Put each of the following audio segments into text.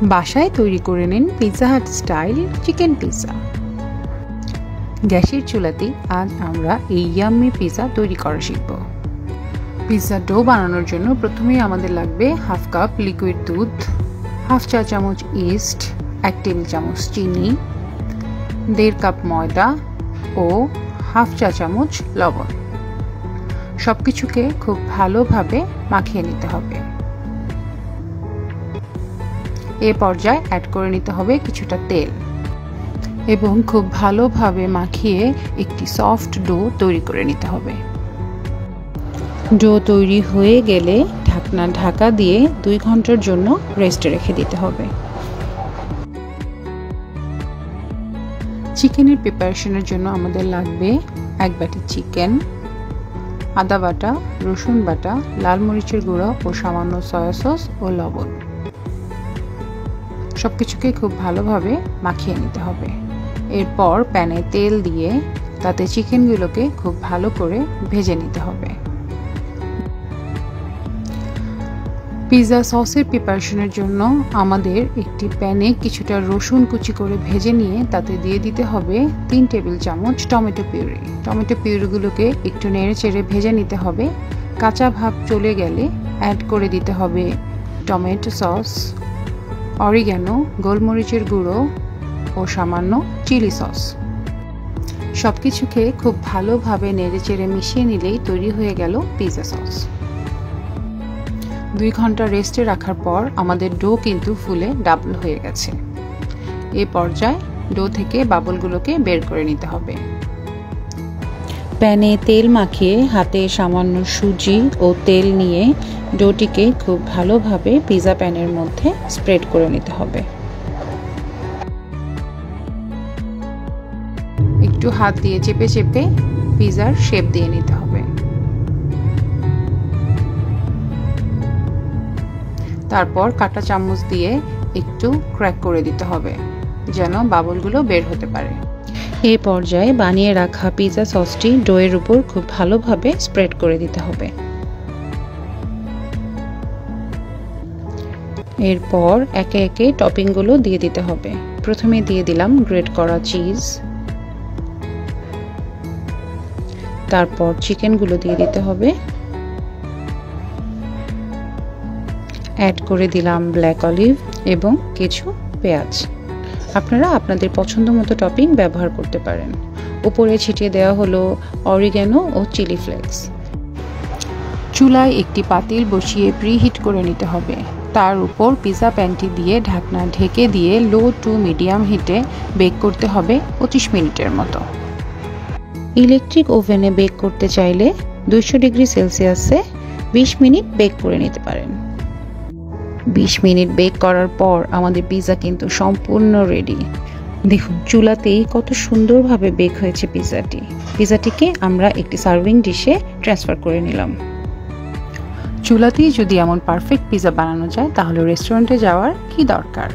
বাসায় তৈরি করে নিন Pizza Hut style chicken pizza. গ্যাসের চুলাতেই আজ আমরা এই ইয়াম্মি পিৎজা তৈরি করা শিখব। পিৎজা ডো বানানোর জন্য প্রথমেই আমাদের লাগবে হাফ কাপ লিকুইড দুধ, হাফ চা চামচ ইস্ট, 1 টেবিল চামচ চিনি, 1.5 কাপ ময়দা ও হাফ চা চামচ লবণ। সবকিছুকে খুব ভালোভাবে মাখিয়ে নিতে হবে। এ পর্যায়ে অ্যাড করে নিতে হবে কিছুটা তেল এবং খুব ভালোভাবে মাখিয়ে একটি সফট ডো তৈরি করে নিতে হবে। ডো তৈরি হয়ে গেলে ঢাকা দিয়ে 2 ঘন্টার জন্য রেস্টে রেখে দিতে হবে। চিকেনের প্রিপারেশনের জন্য আমাদের লাগবে 1 বাটি চিকেন, আদা বাটা, রসুন বাটা, লাল মরিচের গুঁড়া ও সামান্য সয়া সস ও লবণ। সবকিছুকে খুব ভালোভাবে মাখিয়ে নিতে হবে। এরপর প্যানে তেল দিয়ে তাতে চিকেনগুলোকে খুব ভালো করে ভেজে নিতে হবে। পিৎজা সসের প্রিপারেশনের জন্য আমাদের একটি প্যানে কিছুটা রসুন কুচি করে ভেজে নিয়ে তাতে দিয়ে দিতে হবে 3 টেবিল চামচ টমেটো পিউরি। টমেটো পিউরিগুলোকে একটু নেড়েচেড়ে ভেজে নিতে হবে। কাঁচা ভাব চলে গেলে অ্যাড করে দিতে হবে টমেটো সস, অরিগ্যানো, গোলমরিচের গুঁড়ো ও সামান্য চিলি সস। সবকিছুকে খুব ভালোভাবে নেড়েচেড়ে মিশিয়ে নিলেই তৈরি হয়ে গেল পিৎজা সস। 2 ঘন্টা রেস্টে রাখার পর আমাদের ডো কিন্তু ফুলে ডাবল হয়ে গেছে। এই পর্যায়ে ডো থেকে বাবলগুলোকে বের করে নিতে হবে। প্যানে তেল মাখিয়ে হাতে সামান্য সুজি ও তেল নিয়ে ডোটিকে খুব ভালোভাবে পিৎজা প্যানের মধ্যে স্প্রেড করে নিতে হবে। একটু হাত দিয়ে চেপে চেপে পিৎজার শেপ দিয়ে নিতে হবে। তারপর কাঁটা চামচ দিয়ে একটু ক্র্যাক করে দিতে হবে যেন বাবলগুলো বের হতে পারে। এই পর্যায়ে বানিয়ে রাখা পিৎজা সসটি ডোয়ের উপর খুব ভালোভাবে স্প্রেড করে দিতে হবে। এরপর একে একে টপিংগুলো দিয়ে দিতে হবে। প্রথমে দিয়ে দিলাম গ্রেট করা চিজ, তারপর চিকেনগুলো দিয়ে দিতে হবে। অ্যাড করে দিলাম ব্ল্যাক অলিভ এবং কিছু পেঁয়াজ। আপনারা আপনাদের পছন্দ মতো টপিং ব্যবহার করতে পারেন। উপরে ছিটিয়ে দেওয়া হলো অরিগ্যানো ও চিলি ফ্লেক্স। চুলায় একটি পাতিল বসিয়ে প্রিহিট করে নিতে হবে। তার উপর পিৎজা প্যানটি দিয়ে ঢাকনা ঢেকে দিয়ে লো টু মিডিয়াম হিটে বেক করতে হবে 25 মিনিটের মতো। ইলেকট্রিক ওভেনে বেক করতে চাইলে 200 ডিগ্রি সেলসিয়াসে 20 মিনিট বেক করে নিতে পারেন। 20 মিনিট বেক করার পর আমাদের পিৎজা কিন্তু সম্পূর্ণ রেডি। দেখুন চুলাতেই কত সুন্দরভাবে বেক হয়েছে পিৎজাটি। পিৎজাটিকে আমরা একটি সার্ভিং ডিশে ট্রান্সফার করে নিলাম। চুলাতেই যদি এমন পারফেক্ট পিৎজা বানানো যায় তাহলে রেস্টুরেন্টে যাওয়ার কি দরকার।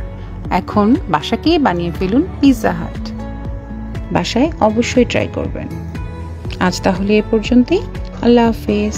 এখন বাসাকেই বানিয়ে ফেলুন পিৎজা হাট। বাসায় অবশ্যই ট্রাই করবেন। আজ তাহলে এ পর্যন্তই। আল্লাহ হাফেজ।